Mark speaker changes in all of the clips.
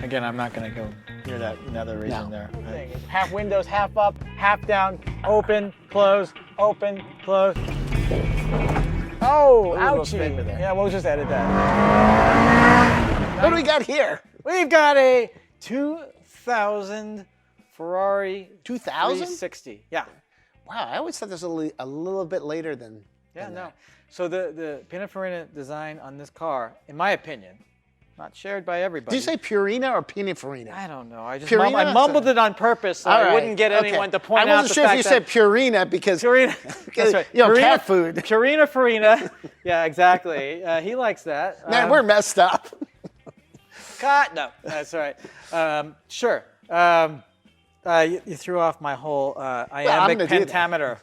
Speaker 1: Again, I'm not going to go near that another reason there.
Speaker 2: Half windows, half up, half down, open, close, open, close. Oh, ouchie. Yeah, we'll just edit that.
Speaker 3: What do we got here?
Speaker 2: We've got a 2000 Ferrari
Speaker 3: 2000?
Speaker 2: 360. Yeah.
Speaker 3: Wow, I always thought this was a little bit later than.
Speaker 2: Yeah,
Speaker 3: than
Speaker 2: no.
Speaker 3: that.
Speaker 2: So the Pininfarina design on this car, in my opinion, not shared by everybody.
Speaker 3: Did you say Purina or Pininfarina?
Speaker 2: I don't know. I
Speaker 3: Purina?
Speaker 2: mumbled it on purpose so I wouldn't get anyone to point out
Speaker 3: I wasn't
Speaker 2: the
Speaker 3: sure if
Speaker 2: fact
Speaker 3: you
Speaker 2: that
Speaker 3: said Purina because
Speaker 2: Purina. That's right.
Speaker 3: you know,
Speaker 2: Purina,
Speaker 3: cat food.
Speaker 2: Purina Farina. Yeah, exactly. He likes that.
Speaker 3: Man, we're messed up.
Speaker 2: Cut. No, that's right. Sure. You threw off my whole iambic pentameter.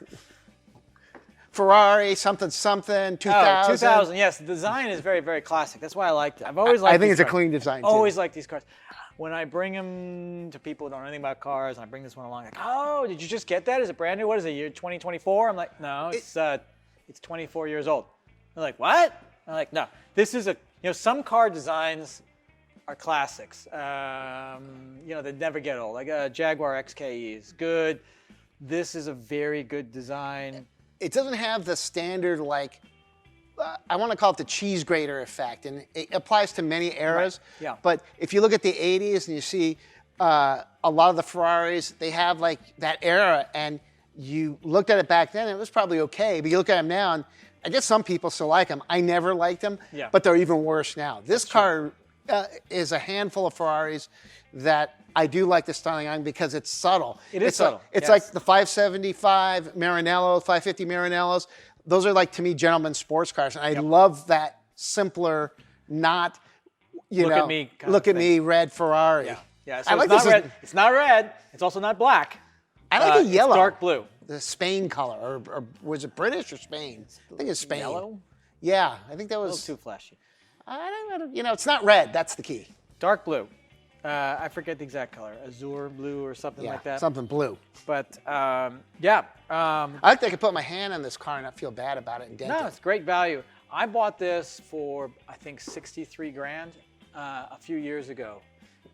Speaker 3: Ferrari, something, 2000.
Speaker 2: Oh, 2000, yes. The design is very, very classic. That's why I liked it. I've always liked
Speaker 3: I think
Speaker 2: these
Speaker 3: it's
Speaker 2: cars.
Speaker 3: a clean design, too.
Speaker 2: Always liked these cars. When I bring them to people who don't know anything about cars, and I bring this one along, like, oh, did you just get that? Is it brand new? What is it, year 2024? I'm like, no, it's 24 years old. They're like, what? I'm like, no. This is some car designs are classics. They never get old. Like a Jaguar XKE is good. This is a very good design.
Speaker 3: It doesn't have the standard, I want to call it the cheese grater effect, and it applies to many eras.
Speaker 2: Right. Yeah.
Speaker 3: But if you look at the 80s and you see a lot of the Ferraris, they have that era, and you looked at it back then, it was probably okay, but you look at them now, and I guess some people still like them. I never liked them, but they're even worse now. This car is a handful of Ferraris that I do like the styling on because it's subtle.
Speaker 2: It's subtle.
Speaker 3: It's like the 575 Maranello, 550 Maranellos. Those are to me, gentlemen sports cars. And I love that simpler, not, look at me, red Ferrari.
Speaker 2: Yeah, yeah. So
Speaker 3: I
Speaker 2: it's
Speaker 3: like
Speaker 2: not
Speaker 3: this.
Speaker 2: red. It's not red. It's also not black.
Speaker 3: I like the yellow.
Speaker 2: It's dark blue.
Speaker 3: The Spain color, or was it British or Spain? I think it's Spain.
Speaker 2: Yellow?
Speaker 3: Yeah, I think that was.
Speaker 2: A little too flashy.
Speaker 3: I don't, it's not red. That's the key.
Speaker 2: Dark blue. I forget the exact color. Azure blue or something like that.
Speaker 3: Something blue.
Speaker 2: But
Speaker 3: I like that I could put my hand on this car and not feel bad about it and dent it.
Speaker 2: no, it's great value. I bought this for, I think, 63 grand a few years ago.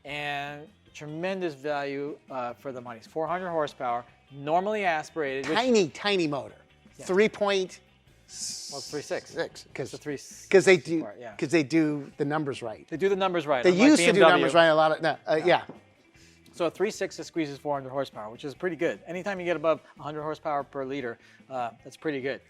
Speaker 2: And tremendous value for the money. It's 400 horsepower, normally aspirated.
Speaker 3: Tiny motor. 3.6.
Speaker 2: Well, it's 3.6.
Speaker 3: Because they do the numbers right.
Speaker 2: They do the numbers right.
Speaker 3: They
Speaker 2: unlike
Speaker 3: used to do
Speaker 2: BMW.
Speaker 3: numbers right a lot of yeah.
Speaker 2: So a 3.6 squeezes 400 horsepower, which is pretty good. Anytime you get above 100 horsepower per liter, that's pretty good.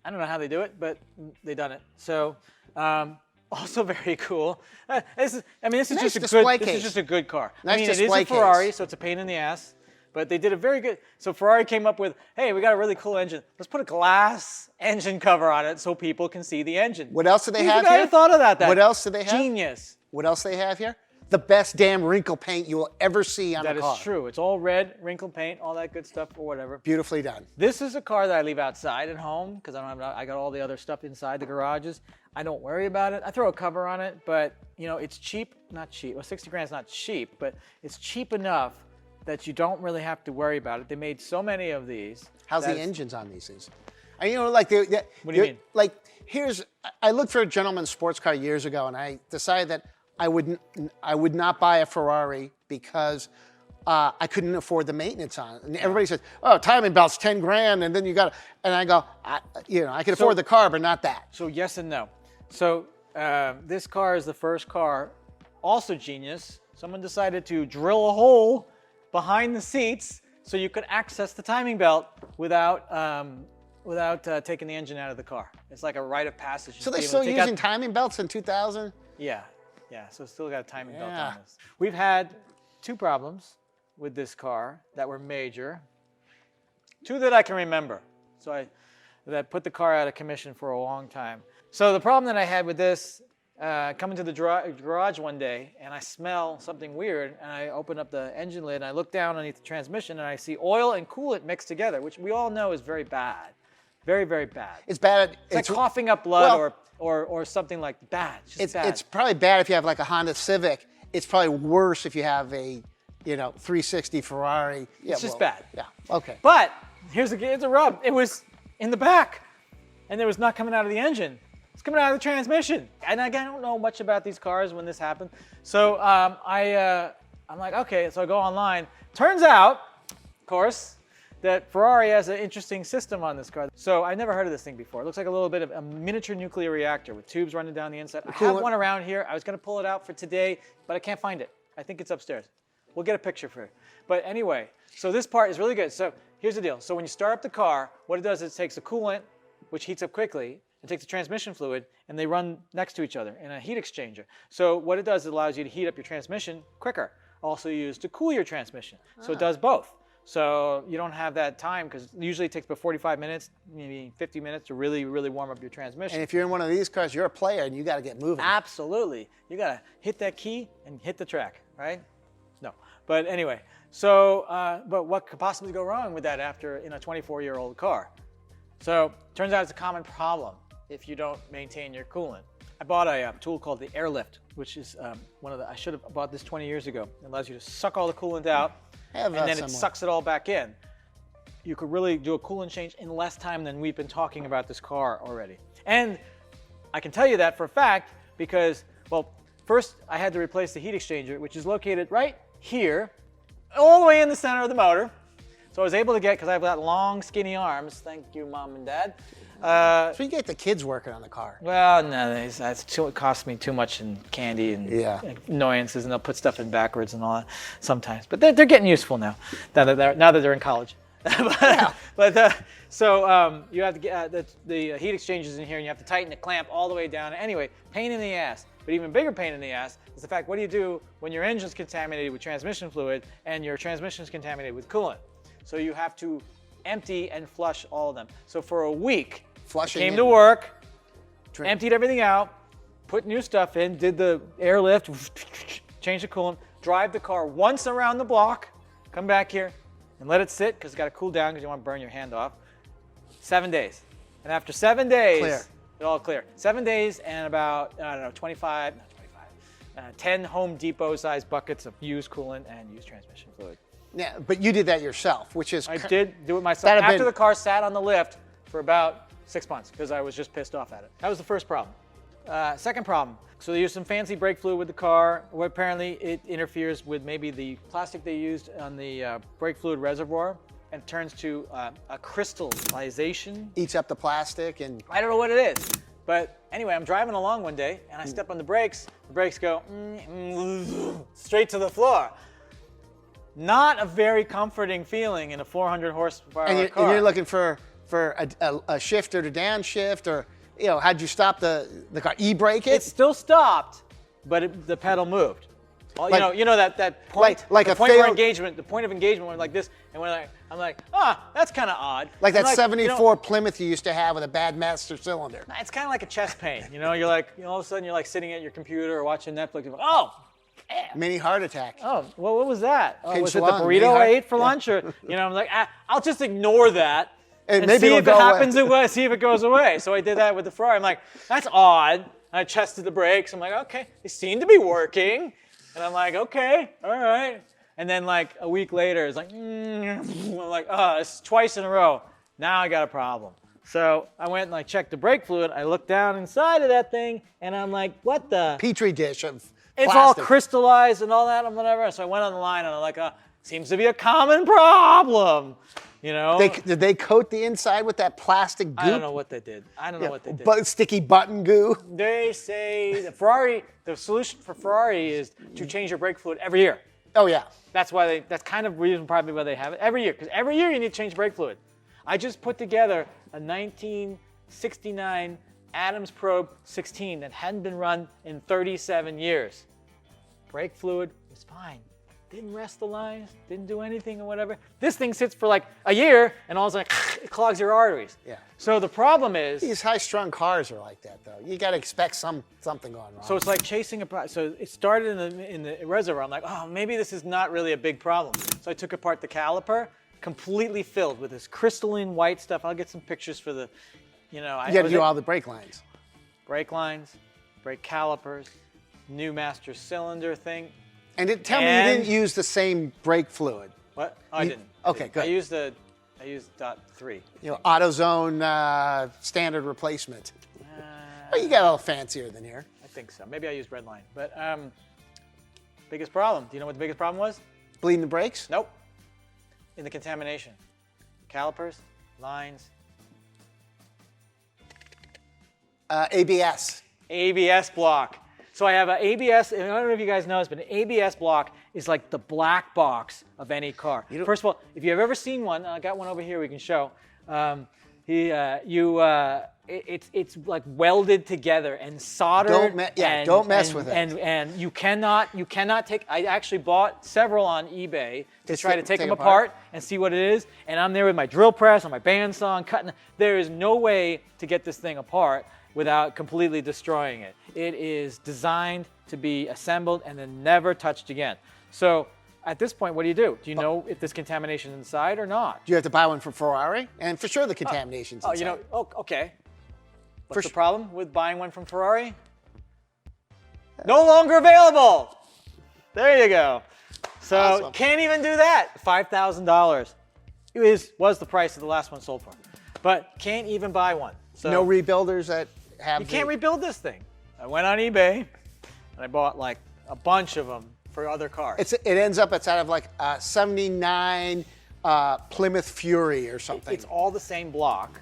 Speaker 2: I don't know how they do it, but they done it. So, also very cool. This is just a good car.
Speaker 3: Nice
Speaker 2: it is
Speaker 3: display
Speaker 2: a Ferrari,
Speaker 3: case.
Speaker 2: so it's a pain in the ass. But they did a very good. So Ferrari came up with, hey, we got a really cool engine. Let's put a glass engine cover on it so people can see the engine.
Speaker 3: What else do they have
Speaker 2: I
Speaker 3: here?
Speaker 2: thought of that.
Speaker 3: What else do they have?
Speaker 2: Genius.
Speaker 3: What else do they have here? The best damn wrinkle paint you will ever see on a car.
Speaker 2: That is true. It's all red, wrinkle paint, all that good stuff or whatever.
Speaker 3: Beautifully done.
Speaker 2: This is a car that I leave outside at home because I got all the other stuff inside the garages. I don't worry about it. I throw a cover on it, but it's cheap. Not cheap. Well, 60 grand is not cheap, but it's cheap enough that you don't really have to worry about it. They made so many of these.
Speaker 3: How's the engines on these things? And,
Speaker 2: What do you mean?
Speaker 3: I looked for a gentleman's sports car years ago, and I decided that I would not buy a Ferrari because I couldn't afford the maintenance on it. And everybody says, "Oh, timing belt's 10 grand," and then you got to. And I go, I can afford the car, but not that.
Speaker 2: So yes and no. So this car is the first car, also genius. Someone decided to drill a hole behind the seats so you could access the timing belt without taking the engine out of the car. It's like a rite of passage.
Speaker 3: So they're still using timing belts in 2000?
Speaker 2: Yeah, so still got a timing belt on this. We've had two problems with this car that were major. Two that I can remember. So that put the car out of commission for a long time. So the problem that I had with this, coming to the garage one day, and I smell something weird, and I open up the engine lid, and I look down underneath the transmission, and I see oil and coolant mixed together, which we all know is very bad. Very, very bad.
Speaker 3: It's bad.
Speaker 2: It's like coughing up blood or something like bad. It's just bad.
Speaker 3: It's probably bad if you have like a Honda Civic. It's probably worse if you have a 360 Ferrari. Yeah,
Speaker 2: It's just bad.
Speaker 3: Yeah, okay.
Speaker 2: But here's a rub. It was in the back, and it was not coming out of the engine. It's coming out of the transmission. And I don't know much about these cars when this happened. So I'm like, okay, so I go online. Turns out, of course, that Ferrari has an interesting system on this car. So I never heard of this thing before. It looks like a little bit of a miniature nuclear reactor with tubes running down the inside. I have one around here. I was going to pull it out for today, but I can't find it. I think it's upstairs. We'll get a picture for it. But anyway, so this part is really good. So here's the deal. So when you start up the car, what it does is it takes a coolant, which heats up quickly. It takes the transmission fluid, and they run next to each other in a heat exchanger. So what it does, it allows you to heat up your transmission quicker. Also used to cool your transmission. So it does both. So you don't have that time, because usually it takes about 45 minutes, maybe 50 minutes to really, really warm up your transmission.
Speaker 3: And if you're in one of these cars, you're a player, and you got to get moving.
Speaker 2: Absolutely. You got to hit that key and hit the track, right? No. But anyway, so, but what could possibly go wrong with that after in a 24-year-old car? So turns out it's a common problem if you don't maintain your coolant. I bought a tool called the Airlift, which is I should have bought this 20 years ago. It allows you to suck all the coolant out, and then it sucks it all back in. You could really do a coolant change in less time than we've been talking about this car already. And I can tell you that for a fact because, well, first I had to replace the heat exchanger, which is located right here, all the way in the center of the motor. So I was able to get, because I've got long, skinny arms, thank you, Mom and Dad.
Speaker 3: So you get the kids working on the car.
Speaker 2: Well, no, it costs me too much in candy and annoyances, and they'll put stuff in backwards and all that sometimes. But they're getting useful now that they're in college. So you have to get the heat exchangers in here, and you have to tighten the clamp all the way down. Anyway, pain in the ass. But even bigger pain in the ass is the fact, what do you do when your engine's contaminated with transmission fluid and your transmission's contaminated with coolant? So you have to empty and flush all of them. So for a week, came to work, emptied everything out, put new stuff in, did the airlift, changed the coolant, drive the car once around the block, come back here, and let it sit, because it's got to cool down because you want to burn your hand off. 7 days. And after 7 days, it's all clear. 7 days and about, 10 Home Depot-sized buckets of used coolant and used transmission fluid.
Speaker 3: Yeah, but you did that yourself, which is...
Speaker 2: I did do it myself. After the car sat on the lift for about 6 months, because I was just pissed off at it. That was the first problem. Second problem, so they used some fancy brake fluid with the car. Well, apparently it interferes with maybe the plastic they used on the brake fluid reservoir and turns to a crystallization.
Speaker 3: Eats up the plastic and...
Speaker 2: I don't know what it is. But anyway, I'm driving along one day and I step on the brakes go straight to the floor. Not a very comforting feeling in a 400 horsepower car.
Speaker 3: And you're looking for a shift or to downshift, or how'd you stop the car? E-brake it?
Speaker 2: It still stopped, but the pedal moved. That point,
Speaker 3: like
Speaker 2: the
Speaker 3: a
Speaker 2: point
Speaker 3: failed,
Speaker 2: of engagement. The point of engagement went like this, and I'm like, that's kind of odd.
Speaker 3: Like that 74 Plymouth you used to have with a bad master cylinder.
Speaker 2: It's kind of like a chest pain. You're like, all of a sudden you're like sitting at your computer or watching Netflix. You're like, oh.
Speaker 3: Mini heart attack.
Speaker 2: Oh, well, what was that? Oh, was it the
Speaker 3: lung,
Speaker 2: burrito I ate for lunch? Or, I'm like, I'll just ignore that and
Speaker 3: maybe
Speaker 2: see if it happens away, see if it goes away. So I did that with the Ferrari. I'm like, that's odd. I chested the brakes. I'm like, okay, they seem to be working. And I'm like, okay, all right. And then like a week later, it's like, I'm like, it's twice in a row. Now I got a problem. So I went and I checked the brake fluid. I looked down inside of that thing, and I'm like, what the?
Speaker 3: Petri dish of
Speaker 2: It's
Speaker 3: plastic.
Speaker 2: all crystallized and all that and whatever. So I went on the line and I'm like, seems to be a common problem,
Speaker 3: Did they coat the inside with that plastic goop?
Speaker 2: I don't know what they did.
Speaker 3: Sticky button goo.
Speaker 2: They say the solution for Ferrari is to change your brake fluid every year.
Speaker 3: Oh yeah.
Speaker 2: That's kind of reason probably why they have it every year, because every year you need to change brake fluid. I just put together a 1969 Adams Probe 16 that hadn't been run in 37 years. Brake fluid was fine. Didn't rest the lines, didn't do anything or whatever. This thing sits for like a year and all of a sudden it clogs your arteries.
Speaker 3: Yeah.
Speaker 2: So the problem is...
Speaker 3: These high-strung cars are like that, though. You got to expect something going wrong.
Speaker 2: So it's like chasing so it started in the reservoir. I'm like, maybe this is not really a big problem. So I took apart the caliper, completely filled with this crystalline white stuff. I'll get some pictures for the... You got to do all the brake lines. Brake lines, brake calipers, new master cylinder thing.
Speaker 3: And tell me you didn't use the same brake fluid.
Speaker 2: What? Oh, I didn't.
Speaker 3: Okay, good.
Speaker 2: I used .3.
Speaker 3: AutoZone standard replacement. Well, you got a little fancier than here.
Speaker 2: I think so. Maybe I used Redline. But biggest problem. Do you know what the biggest problem was?
Speaker 3: Bleeding the brakes?
Speaker 2: Nope. In the contamination. Calipers, lines.
Speaker 3: ABS.
Speaker 2: ABS block. So I have an ABS, and I don't know if you guys know this, but an ABS block is like the black box of any car. First of all, if you've ever seen one, I got one over here we can show. It's like welded together and soldered.
Speaker 3: Don't mess with it.
Speaker 2: And you cannot take. I actually bought several on eBay to try to take them apart and see what it is. And I'm there with my drill press or my bandsaw and cutting. There is no way to get this thing apart without completely destroying it. It is designed to be assembled and then never touched again. So at this point, what do? Do you know if there's contamination inside or not?
Speaker 3: Do you have to buy one from Ferrari? And for sure the contamination's inside.
Speaker 2: Okay. What's the problem with buying one from Ferrari? No longer available. There you go. So
Speaker 3: awesome. Can't
Speaker 2: even do that. $5,000 was the price of the last one sold for. But can't even buy one. So
Speaker 3: no rebuilders that have.
Speaker 2: You can't rebuild this thing. I went on eBay and I bought like a bunch of them for other cars.
Speaker 3: It ends up it's out of like a 79 Plymouth Fury or something.
Speaker 2: It's all the same block,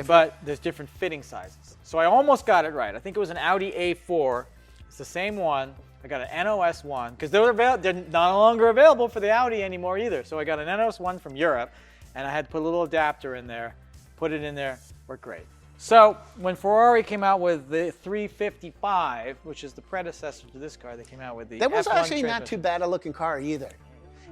Speaker 2: but there's different fitting sizes. So I almost got it right. I think it was an Audi A4. It's the same one. I got an NOS one because they're no longer available for the Audi anymore either. So I got an NOS one from Europe, and I had to put a little adapter in there, put it in there, worked great. So when Ferrari came out with the 355, which is the predecessor to this car, they came out with the
Speaker 3: That was
Speaker 2: F1
Speaker 3: actually not too bad a looking car either.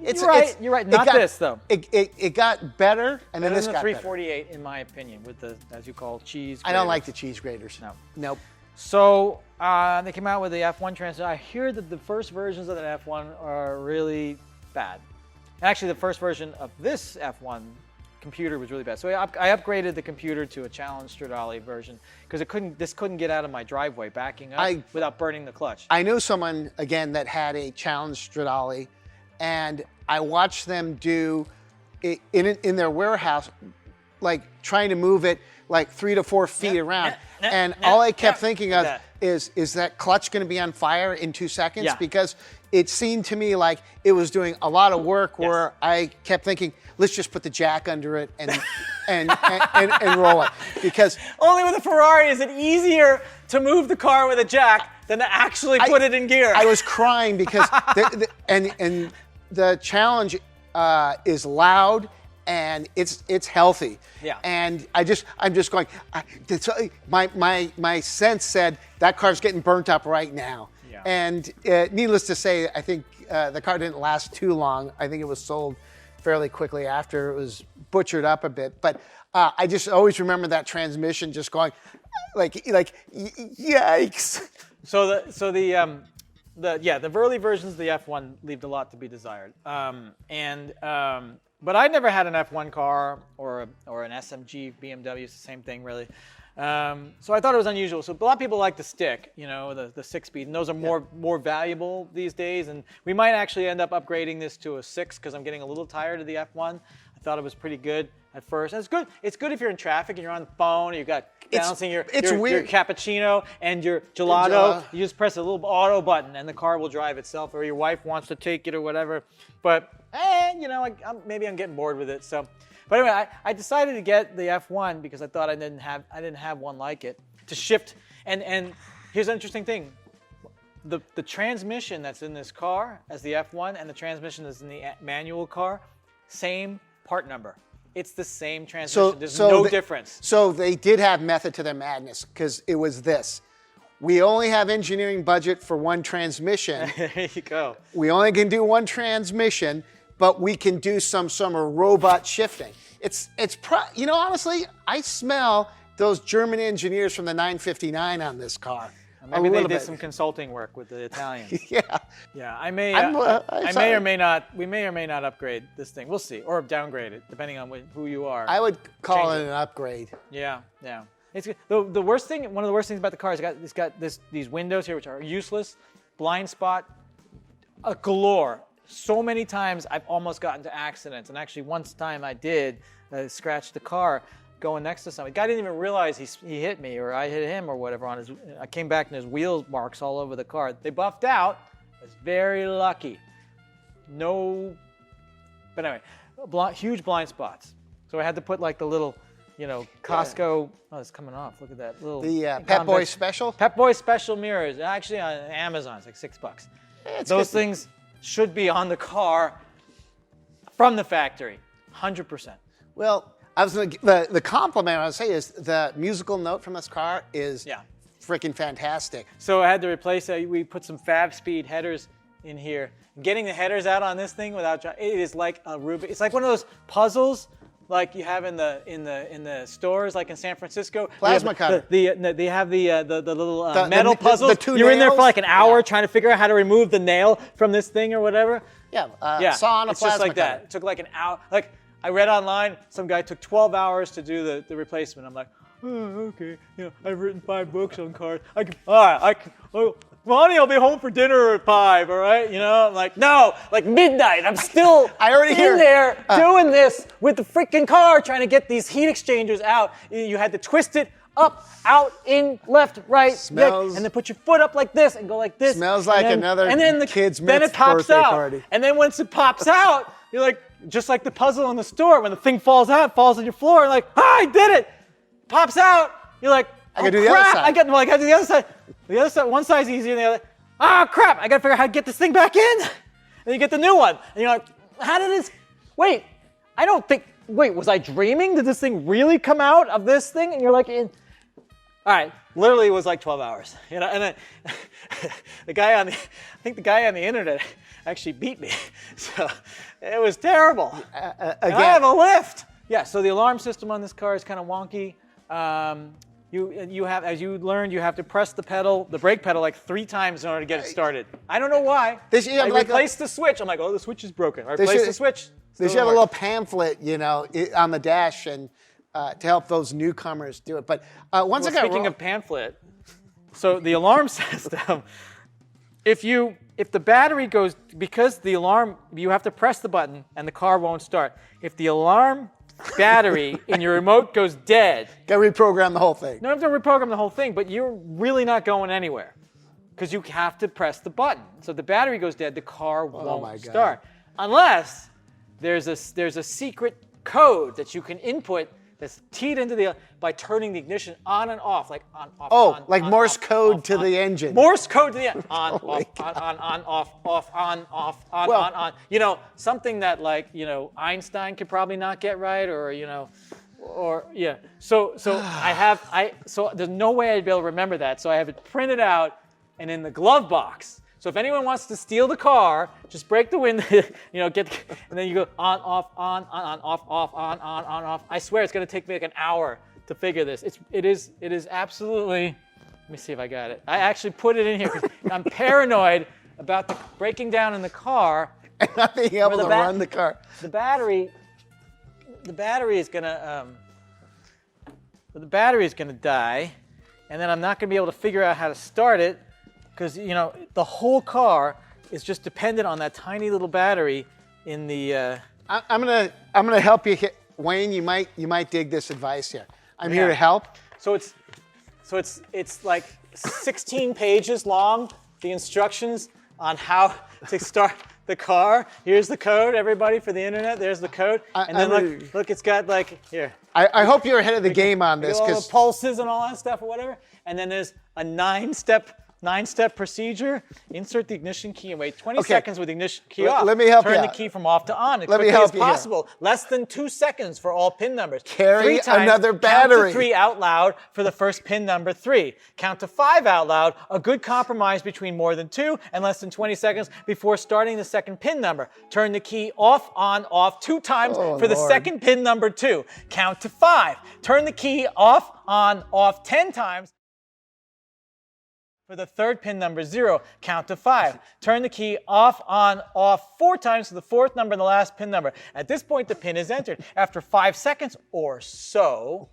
Speaker 2: You're right. Not this though.
Speaker 3: It got better, and then this got better.
Speaker 2: 348, in my opinion, with the, as you call, cheese graters.
Speaker 3: I don't like the cheese graters.
Speaker 2: No.
Speaker 3: Nope.
Speaker 2: So they came out with the F1 transmission. I hear that the first versions of the F1 are really bad. Actually, the first version of this F1 computer was really bad. So I upgraded the computer to a Challenge Stradale version because this couldn't get out of my driveway backing up without burning the clutch.
Speaker 3: I know someone, again, that had a Challenge Stradale, and I watched them do it in their warehouse, like trying to move it like 3 to 4 feet around. And all I kept thinking of is that clutch going to be on fire in 2 seconds?
Speaker 2: Yeah.
Speaker 3: Because it seemed to me like it was doing a lot of work where I kept thinking, let's just put the jack under it and roll it. Because
Speaker 2: only with a Ferrari is it easier to move the car with a jack than to actually put it in gear.
Speaker 3: I was crying because the Challenge is loud and it's healthy.
Speaker 2: Yeah.
Speaker 3: And I'm just going. My sense said that car's getting burnt up right now.
Speaker 2: Yeah.
Speaker 3: And needless to say, I think the car didn't last too long. I think it was sold fairly quickly after it was butchered up a bit. But I just always remember that transmission just going, like yikes.
Speaker 2: So the early versions of the F1 leave a lot to be desired. But I'd never had an F1 car or an SMG BMW. It's the same thing, really. So I thought it was unusual. So a lot of people like the stick, the 6-speed, and those are more valuable these days. And we might actually end up upgrading this to a 6 because I'm getting a little tired of the F1. I thought it was pretty good at first. And it's good. It's good if you're in traffic and you're on the phone and you've got balancing your cappuccino and your gelato. You just press a little auto button and the car will drive itself, or your wife wants to take it or whatever. But maybe I'm getting bored with it. So, but anyway, I decided to get the F1 because I thought I didn't have one like it to shift. And here's an interesting thing: the transmission that's in this car as the F1 and the transmission that's in the manual car, same part number. It's the same transmission. There's no difference.
Speaker 3: So they did have method to their madness because it was this. We only have engineering budget for one transmission.
Speaker 2: There you go.
Speaker 3: We only can do one transmission, but we can do some robot shifting. Honestly, I smell those German engineers from the 959 on this car.
Speaker 2: Maybe they did some consulting work with the Italians.
Speaker 3: Yeah.
Speaker 2: Yeah, we may or may not upgrade this thing. We'll see, or downgrade it, depending on who you are.
Speaker 3: I would call it an upgrade.
Speaker 2: Yeah. It's one of the worst things about the car is it's got these windows here which are useless, blind spot, galore. So many times I've almost gotten into accidents. And actually one time I did scratch the car going next to somebody. The guy didn't even realize he hit me or I hit him or whatever. I came back and there's wheel marks all over the car. They buffed out. I was very lucky. No, but anyway, huge blind spots. So I had to put like the little, Costco. Oh, it's coming off. Look at that little.
Speaker 3: The Pep Boy Special.
Speaker 2: Pep Boy Special mirrors. Actually, on Amazon, it's like $6. Those things should be on the car from the factory, 100%.
Speaker 3: Well, the compliment I would say is the musical note from this car is freaking fantastic.
Speaker 2: So I had to replace it. We put some Fab Speed headers in here. Getting the headers out on this thing without it is like a Rubik. It's like one of those puzzles like you have in the stores, like in San Francisco.
Speaker 3: Plasma cutter.
Speaker 2: They have the little metal puzzles.
Speaker 3: The two
Speaker 2: You're in there for
Speaker 3: nails?
Speaker 2: like an hour trying to figure out how to remove the nail from this thing or whatever.
Speaker 3: Saw on a
Speaker 2: it's
Speaker 3: plasma
Speaker 2: just like
Speaker 3: cutter.
Speaker 2: that. It took like an hour. Like I read online, some guy took 12 hours to do the replacement. I'm like, oh, okay. I've written 5 books on cars. Ronnie, I'll be home for dinner at 5, all right? I'm like, no, like midnight. I'm still in there doing this with the freaking car, trying to get these heat exchangers out. You had to twist it up, out, in, left, right,
Speaker 3: Smells,
Speaker 2: and then put your foot up like this and go like this.
Speaker 3: Smells like another kid's
Speaker 2: then it pops
Speaker 3: birthday
Speaker 2: out.
Speaker 3: party.
Speaker 2: And then once it pops out, you're like, just like the puzzle in the store, when the thing falls out, it falls on your floor, and like, I did it. Pops out, you're like,
Speaker 3: I gotta do the other side.
Speaker 2: I gotta do the other side. The other side, one side's easier than the other. Crap, I gotta figure out how to get this thing back in. And you get the new one. And you're like, how did this, wait, was I dreaming? Did this thing really come out of this thing? And you're like, all right, literally it was like 12 hours. And then the guy on the internet actually beat me. So it was terrible. And I have a lift. Yeah, so the alarm system on this car is kind of wonky. You have, as you learned, you have to press the brake pedal like 3 times in order to get it started. I don't know why. I replaced the switch. I'm like, oh, the switch is broken. I replaced the switch.
Speaker 3: They should have a little pamphlet, on the dash and to help those newcomers do it. But
Speaker 2: Speaking of pamphlet, so the alarm system, if the battery goes, because the alarm, you have to press the button and the car won't start. If the alarm battery in your remote goes dead.
Speaker 3: Got to reprogram the whole thing.
Speaker 2: No, you have to reprogram the whole thing, but you're really not going anywhere because you have to press the button. So if the battery goes dead, the car won't start. Unless there's a secret code that you can input that's keyed into by turning the ignition on and off, like on, off, on,
Speaker 3: like
Speaker 2: on,
Speaker 3: Morse
Speaker 2: off,
Speaker 3: code
Speaker 2: off,
Speaker 3: to
Speaker 2: on.
Speaker 3: the engine.
Speaker 2: Morse code to the engine. On, off, on, off, off, on, off, on. Something that Einstein could probably not get right, So so there's no way I'd be able to remember that. So I have it printed out and in the glove box. So if anyone wants to steal the car, just break the window, and then you go on, off, on, off, on, off. I swear it's going to take me like an hour to figure this. It is absolutely. Let me see if I got it. I actually put it in here because I'm paranoid about the breaking down in the car
Speaker 3: and not being able to run the car.
Speaker 2: The battery is gonna die, and then I'm not gonna be able to figure out how to start it. Because the whole car is just dependent on that tiny little battery in the.
Speaker 3: I'm gonna help you, Wayne. You might dig this advice here. I'm here to help.
Speaker 2: So it's like 16 pages long. The instructions on how to start the car. Here's the code, everybody, for the internet. There's the code, and then look, it's got here.
Speaker 3: I hope you're ahead of the game on this
Speaker 2: all the pulses and all that stuff or whatever. And then there's a 9-step procedure. Insert the ignition key and wait 20 seconds with the ignition key off.
Speaker 3: Let me help you
Speaker 2: Turn
Speaker 3: out.
Speaker 2: the key from off to on as
Speaker 3: Let me
Speaker 2: quickly
Speaker 3: help
Speaker 2: as
Speaker 3: you here.
Speaker 2: possible. Less than 2 seconds for all pin numbers.
Speaker 3: Carry
Speaker 2: 3 times,
Speaker 3: another battery.
Speaker 2: Count to 3 out loud for the first pin number 3. Count to 5 out loud, a good compromise between more than 2 and less than 20 seconds before starting the second pin number. Turn the key off, on, off 2 times for the second pin number 2. Count to 5. Turn the key off, on, off 10 times. For the third pin number 0, count to 5. Turn the key off, on, off 4 times to the fourth number and the last pin number. At this point, the pin is entered. After 5 seconds or so,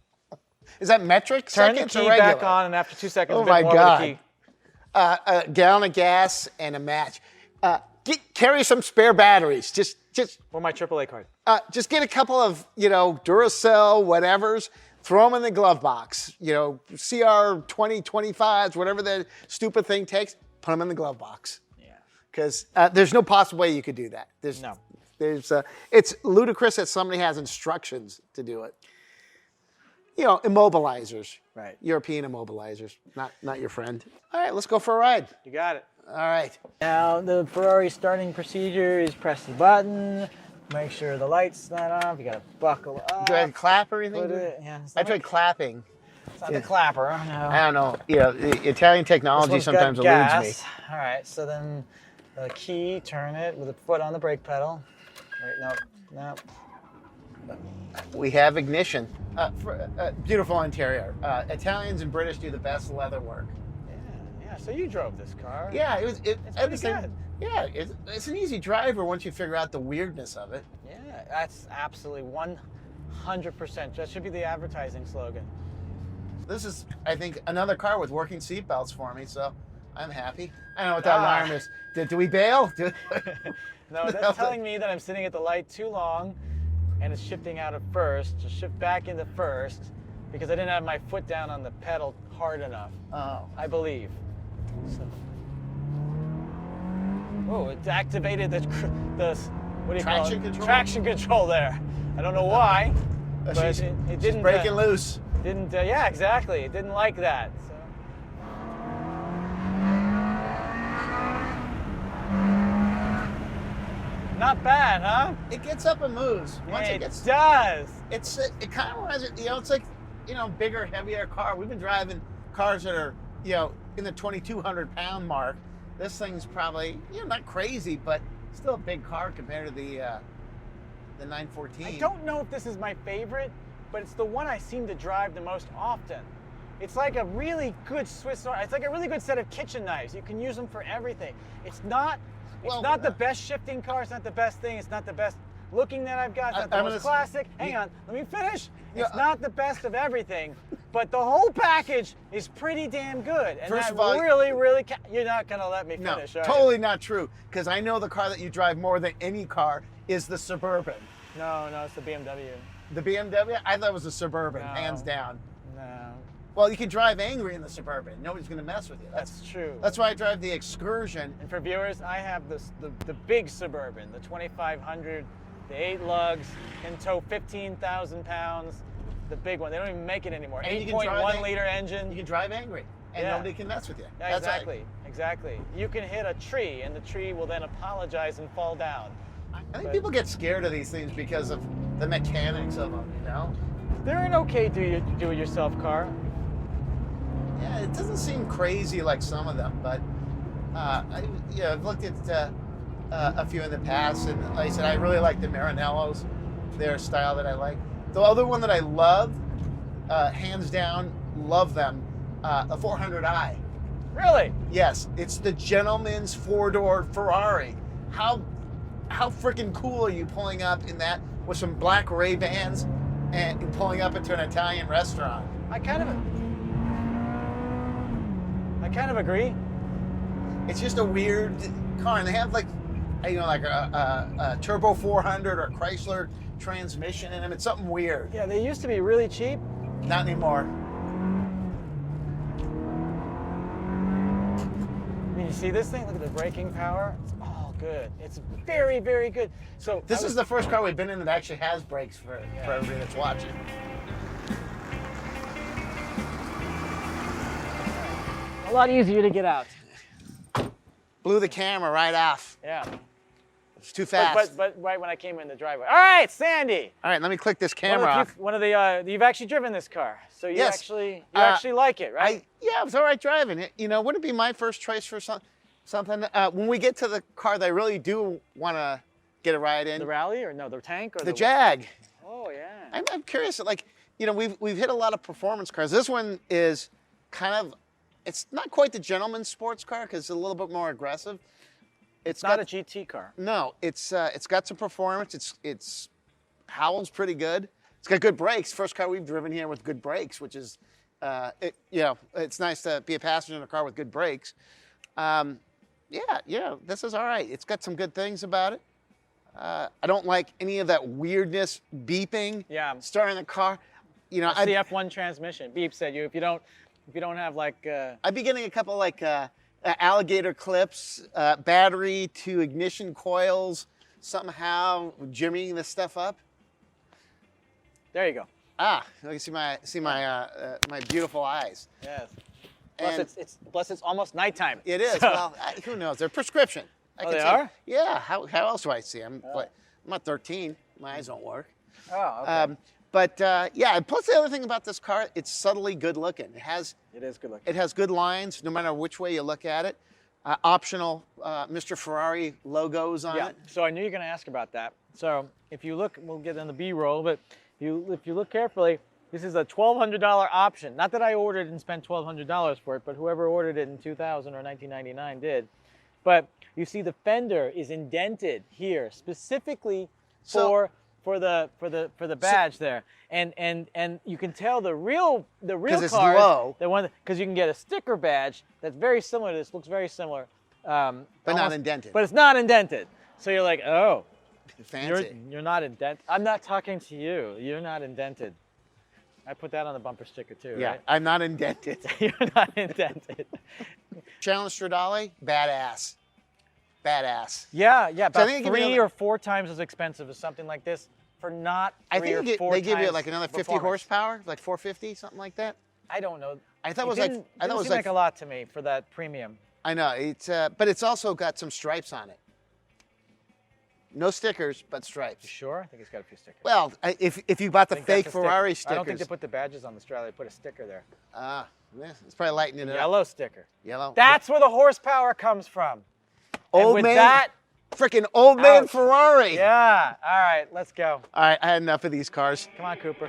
Speaker 3: is that metric?
Speaker 2: Turn the key back on, and after 2 seconds, a bit more with the key.
Speaker 3: A gallon of gas and a match. carry some spare batteries. Just
Speaker 2: Or my AAA card.
Speaker 3: just get a couple of, Duracell, whatevers, throw them in the glove box. CR 2025s, whatever the stupid thing takes, put them in the glove box.
Speaker 2: Yeah.
Speaker 3: Because there's no possible way you could do that.
Speaker 2: No.
Speaker 3: It's ludicrous that somebody has instructions to do it. Immobilizers.
Speaker 2: Right.
Speaker 3: European immobilizers, not your friend. All right, let's go for a ride.
Speaker 2: You got it.
Speaker 3: All right.
Speaker 2: Now the Ferrari starting procedure is press the button, make sure the light's not off. You gotta buckle up.
Speaker 3: Do I clap or anything? I tried clapping.
Speaker 2: It's not the clapper. No.
Speaker 3: I don't know. The Italian technology sometimes eludes me.
Speaker 2: All right, so then the key, turn it with a foot on the brake pedal. Wait, no.
Speaker 3: We have ignition. Beautiful interior. Italians and British do the best leather work.
Speaker 2: Yeah. So you drove this car.
Speaker 3: Yeah, it's
Speaker 2: pretty good.
Speaker 3: Yeah, it's an easy driver once you figure out the weirdness of it.
Speaker 2: Yeah, that's absolutely 100%. That should be the advertising slogan.
Speaker 3: This is, I think, another car with working seatbelts for me, so I'm happy. I don't know what that alarm is. Do we bail?
Speaker 2: No, that's telling me that I'm sitting at the light too long and it's shifting out of first to shift back into first because I didn't have my foot down on the pedal hard enough.
Speaker 3: Oh.
Speaker 2: I believe. So. Oh, it activated the what do you call it?
Speaker 3: Control?
Speaker 2: Traction control there. I don't know why, but it didn't.
Speaker 3: She's breaking loose.
Speaker 2: Didn't. Yeah, exactly. It didn't like that. So. Not bad, huh?
Speaker 3: It gets up and moves. Once
Speaker 2: it
Speaker 3: gets,
Speaker 2: does.
Speaker 3: It kind of reminds it. It's like bigger, heavier car. We've been driving cars that are in the 2,200 pound mark. This thing's probably not crazy, but still a big car compared to the 914.
Speaker 2: I don't know if this is my favorite, but it's the one I seem to drive the most often. It's like a really good Swiss. It's like a really good set of kitchen knives. You can use them for everything. It's not the best shifting car. It's not the best thing. It's not the best looking that I've got. It's not the most classic. Hang on, let me finish. It's not the best of everything, but the whole package is pretty damn good. And
Speaker 3: First
Speaker 2: that
Speaker 3: of all,
Speaker 2: really, you're not gonna let me finish.
Speaker 3: No, totally not true. Because I know the car that you drive more than any car is the Suburban.
Speaker 2: No, it's the BMW.
Speaker 3: The BMW? I thought it was a Suburban, hands down.
Speaker 2: No.
Speaker 3: Well, you can drive angry in the Suburban. Nobody's going to mess with you.
Speaker 2: That's true.
Speaker 3: That's why I drive the Excursion.
Speaker 2: And for viewers, I have the big Suburban, the 2500, the 8 lugs, can tow 15,000 pounds. The big one. They don't even make it anymore. 8.1 liter engine.
Speaker 3: You can drive angry, and nobody can mess with you.
Speaker 2: Yeah, exactly. You can hit a tree, and the tree will then apologize and fall down.
Speaker 3: I think people get scared of these things because of the mechanics of them,
Speaker 2: They're an okay do-it-yourself car.
Speaker 3: Yeah, it doesn't seem crazy like some of them, but I've looked at a few in the past, and like I said, I really like the Maranellos, their style that I like. The other one that I love, hands down, love them, a 400i.
Speaker 2: Really?
Speaker 3: Yes, it's the gentleman's 4-door Ferrari. How freaking cool are you pulling up in that with some black Ray-Bans and pulling up into an Italian restaurant?
Speaker 2: I kind of agree.
Speaker 3: It's just a weird car, and they have like a turbo 400 or Chrysler transmission in them. It's something weird.
Speaker 2: Yeah, they used to be really cheap.
Speaker 3: Not anymore.
Speaker 2: I mean, you see this thing? Look at the braking power. It's all good. It's very, very good. So
Speaker 3: this is the first car we've been in that actually has brakes for everybody that's watching.
Speaker 2: A lot easier to get out.
Speaker 3: Blew the camera right off.
Speaker 2: Yeah.
Speaker 3: It's too fast.
Speaker 2: But right when I came in the driveway. All right, Sandy.
Speaker 3: All right, let me click this camera off.
Speaker 2: You've actually driven this car, so you actually like it, right?
Speaker 3: Yeah, it was all right driving it. Wouldn't it be my first choice for something? When we get to the car that I really do want to get a ride in.
Speaker 2: The Rally or no, the Tank or
Speaker 3: the Jag.
Speaker 2: Oh yeah.
Speaker 3: I'm curious. We've hit a lot of performance cars. This one is kind of. It's not quite the gentleman's sports car because it's a little bit more aggressive.
Speaker 2: It's not a GT car.
Speaker 3: No, it's got some performance. It's howls pretty good. It's got good brakes. First car we've driven here with good brakes, which is, it's nice to be a passenger in a car with good brakes. Yeah, this is all right. It's got some good things about it. I don't like any of that weirdness beeping.
Speaker 2: Yeah.
Speaker 3: Starting the car. You know,
Speaker 2: That's the F1 transmission. Beeps at you if you don't have like.
Speaker 3: I'd be getting a couple like alligator clips, battery to ignition coils, somehow jimmying this stuff up.
Speaker 2: There you go.
Speaker 3: Ah, you can see my beautiful eyes.
Speaker 2: Yes. Plus
Speaker 3: And
Speaker 2: it's almost nighttime.
Speaker 3: it is.
Speaker 2: So-
Speaker 3: Well, who knows? They're prescription. I
Speaker 2: Oh,
Speaker 3: can
Speaker 2: they
Speaker 3: see.
Speaker 2: are?
Speaker 3: Yeah. How else do I see? I'm not 13. My eyes don't work.
Speaker 2: Oh, okay.
Speaker 3: But yeah. Plus the other thing about this car, it's subtly good looking.
Speaker 2: It is good looking.
Speaker 3: It has good lines, no matter which way you look at it. Optional Mr. Ferrari logos on it.
Speaker 2: So I knew you were going to ask about that. So if you look, we'll get in the B-roll, but if you look carefully, this is a $1,200 option. Not that I ordered and spent $1,200 for it, but whoever ordered it in 2000 or 1999 did. But you see the fender is indented here specifically for the badge there, and you can tell the real
Speaker 3: it's
Speaker 2: cars,
Speaker 3: low.
Speaker 2: the one because you can get a sticker badge that's very similar to this, looks very similar,
Speaker 3: But not indented.
Speaker 2: But it's not indented. So you're like, oh,
Speaker 3: Fancy.
Speaker 2: you're not indented. I'm not talking to you. You're not indented. I put that on the bumper sticker too.
Speaker 3: Yeah,
Speaker 2: Right?
Speaker 3: I'm not indented.
Speaker 2: You're not indented.
Speaker 3: Challenge Stradale, badass. Badass.
Speaker 2: Yeah,
Speaker 3: So I
Speaker 2: about
Speaker 3: think they give you
Speaker 2: 3
Speaker 3: another-
Speaker 2: or 4 times as expensive as something like this for not 3
Speaker 3: I think
Speaker 2: or 4
Speaker 3: they give you
Speaker 2: times
Speaker 3: like another 50
Speaker 2: performance.
Speaker 3: horsepower, like 450, something like that.
Speaker 2: I don't know.
Speaker 3: I thought it was like
Speaker 2: didn't
Speaker 3: I thought it was
Speaker 2: seem
Speaker 3: like
Speaker 2: a lot to me for that premium.
Speaker 3: I know it's but it's also got some stripes on it. No stickers, but
Speaker 2: You
Speaker 3: stripes.
Speaker 2: sure? I think it's got a few stickers.
Speaker 3: Well, if you bought the
Speaker 2: I think that's
Speaker 3: fake
Speaker 2: a sticker.
Speaker 3: Ferrari
Speaker 2: I
Speaker 3: stickers,
Speaker 2: don't think they put the badges on the Strata. They put a sticker there.
Speaker 3: it's probably lightening it up.
Speaker 2: Yellow sticker.
Speaker 3: Yellow.
Speaker 2: That's where the horsepower comes from. And
Speaker 3: Old
Speaker 2: with
Speaker 3: man,
Speaker 2: that,
Speaker 3: freaking old man
Speaker 2: Ouch.
Speaker 3: Ferrari.
Speaker 2: yeah. All right, let's go.
Speaker 3: All right, I had enough of these cars.
Speaker 2: Come on, Cooper.